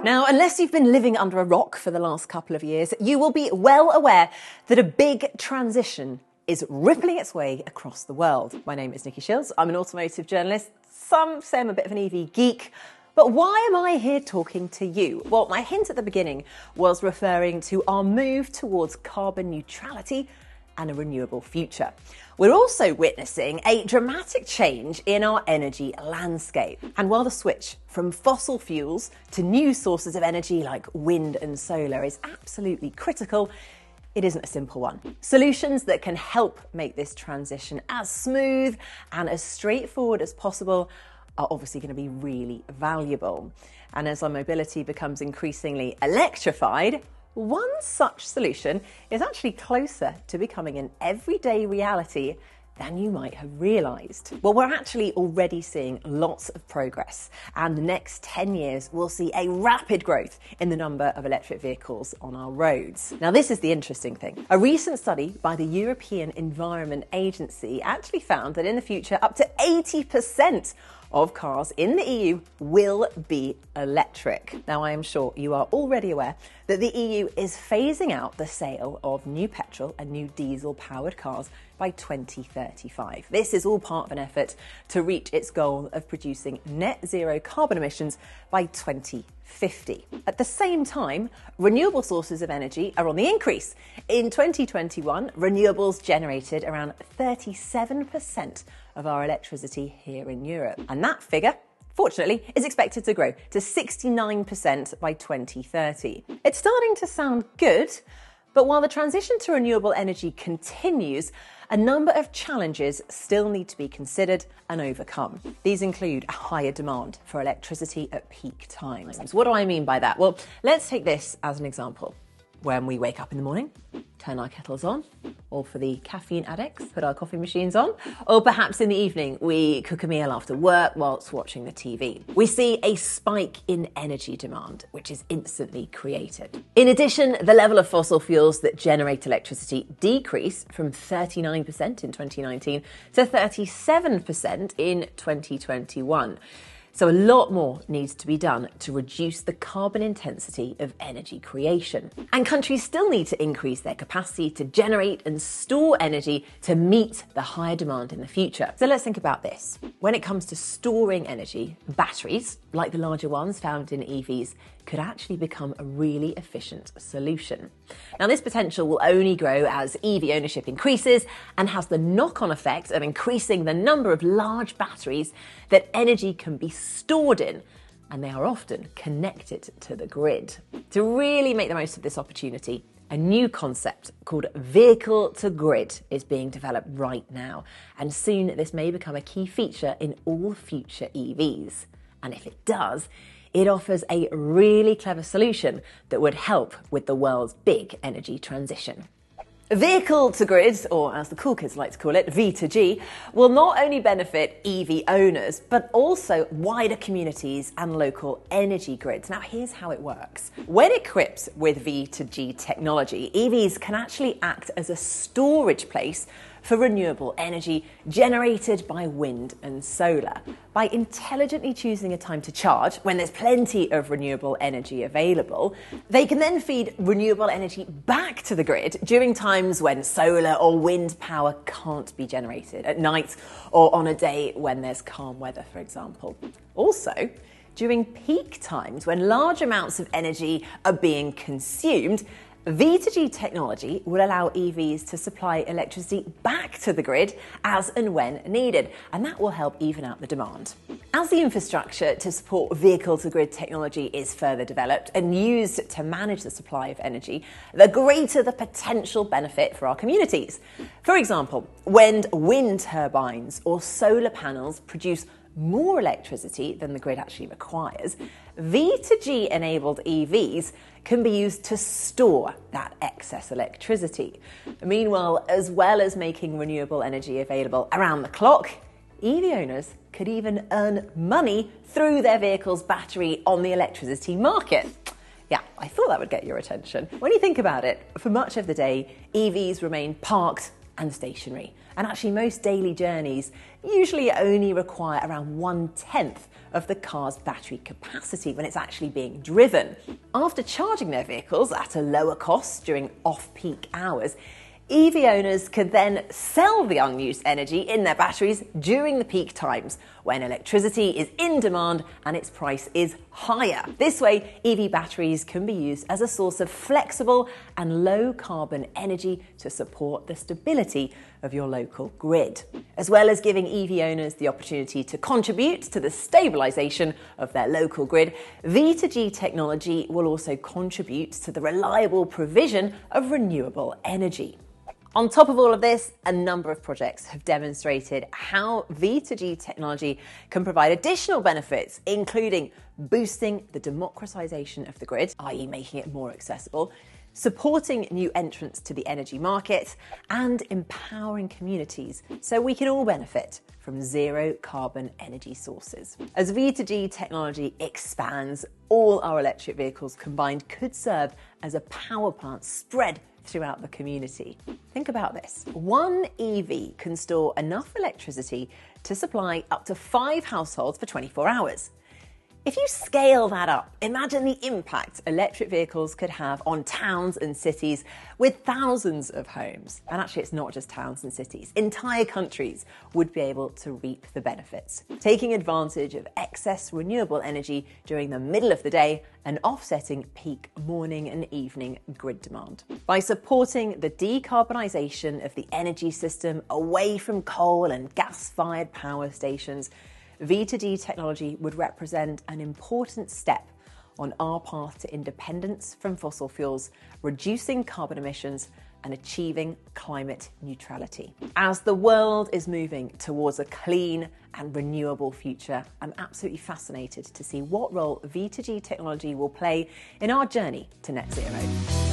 Now, unless you've been living under a rock for the last couple of years, you will be well aware that a big transition is rippling its way across the world. My name is Nicki Shields. I'm an automotive journalist. Some say I'm a bit of an EV geek. But why am I here talking to you? Well, my hint at the beginning was referring to our move towards carbon neutrality and a renewable future. We're also witnessing a dramatic change in our energy landscape. And while the switch from fossil fuels to new sources of energy like wind and solar is absolutely critical, it isn't a simple one. Solutions that can help make this transition as smooth and as straightforward as possible are obviously going to be really valuable. And as our mobility becomes increasingly electrified, one such solution is actually closer to becoming an everyday reality than you might have realised. Well, we're actually already seeing lots of progress, and the next 10 years will see a rapid growth in the number of electric vehicles on our roads. Now, this is the interesting thing. A recent study by the European Environment Agency actually found that in the future, up to 80% of cars in the EU will be electric. Now, I am sure you are already aware that the EU is phasing out the sale of new petrol and new diesel-powered cars by 2035. This is all part of an effort to reach its goal of producing net zero carbon emissions by 2050. At the same time, renewable sources of energy are on the increase. In 2021, renewables generated around 37% of our electricity here in Europe. And that figure, fortunately, is expected to grow to 69% by 2030. It's starting to sound good, but while the transition to renewable energy continues, a number of challenges still need to be considered and overcome. These include a higher demand for electricity at peak times. What do I mean by that? Well, let's take this as an example. When we wake up in the morning, turn our kettles on, or for the caffeine addicts, put our coffee machines on, or perhaps in the evening we cook a meal after work whilst watching the TV. We see a spike in energy demand, which is instantly created. In addition, the level of fossil fuels that generate electricity decrease from 39% in 2019 to 37% in 2021. So a lot more needs to be done to reduce the carbon intensity of energy creation. And countries still need to increase their capacity to generate and store energy to meet the higher demand in the future. So let's think about this. When it comes to storing energy, batteries, like the larger ones found in EVs, could actually become a really efficient solution. Now, this potential will only grow as EV ownership increases and has the knock-on effect of increasing the number of large batteries that energy can be stored in, and they are often connected to the grid. To really make the most of this opportunity, a new concept called vehicle-to-grid is being developed right now, and soon this may become a key feature in all future EVs. And if it does, it offers a really clever solution that would help with the world's big energy transition. Vehicle-to-grid, or as the cool kids like to call it, V2G, will not only benefit EV owners, but also wider communities and local energy grids. Now, here's how it works. When equipped with V2G technology, EVs can actually act as a storage place for renewable energy generated by wind and solar. By intelligently choosing a time to charge when there's plenty of renewable energy available, they can then feed renewable energy back to the grid during times when solar or wind power can't be generated, at night or on a day when there's calm weather, for example. Also, during peak times when large amounts of energy are being consumed, V2G technology will allow EVs to supply electricity back to the grid as and when needed, and that will help even out the demand. As the infrastructure to support vehicle-to-grid technology is further developed and used to manage the supply of energy, the greater the potential benefit for our communities. For example, when wind turbines or solar panels produce more electricity than the grid actually requires, V2G-enabled EVs can be used to store that excess electricity. Meanwhile, as well as making renewable energy available around the clock, EV owners could even earn money through their vehicle's battery on the electricity market. Yeah, I thought that would get your attention. When you think about it, for much of the day, EVs remain parked and stationary. And actually, most daily journeys usually only require around 1/10 of the car's battery capacity when it's actually being driven. After charging their vehicles at a lower cost during off-peak hours, EV owners could then sell the unused energy in their batteries during the peak times when electricity is in demand and its price is higher. This way, EV batteries can be used as a source of flexible and low carbon energy to support the stability of your local grid, as well as giving EV owners the opportunity to contribute to the stabilisation of their local grid. V2G technology will also contribute to the reliable provision of renewable energy. On top of all of this, a number of projects have demonstrated how V2G technology can provide additional benefits, including boosting the democratisation of the grid, i.e. making it more accessible, supporting new entrants to the energy market, and empowering communities so we can all benefit from zero carbon energy sources. As V2G technology expands, all our electric vehicles combined could serve as a power plant spread throughout the community. Think about this. One EV can store enough electricity to supply up to 5 households for 24 hours. If you scale that up, imagine the impact electric vehicles could have on towns and cities with thousands of homes. And actually, it's not just towns and cities. Entire countries would be able to reap the benefits, taking advantage of excess renewable energy during the middle of the day and offsetting peak morning and evening grid demand. By supporting the decarbonisation of the energy system away from coal and gas-fired power stations, V2G technology would represent an important step on our path to independence from fossil fuels, reducing carbon emissions and achieving climate neutrality. As the world is moving towards a clean and renewable future, I'm absolutely fascinated to see what role V2G technology will play in our journey to net zero.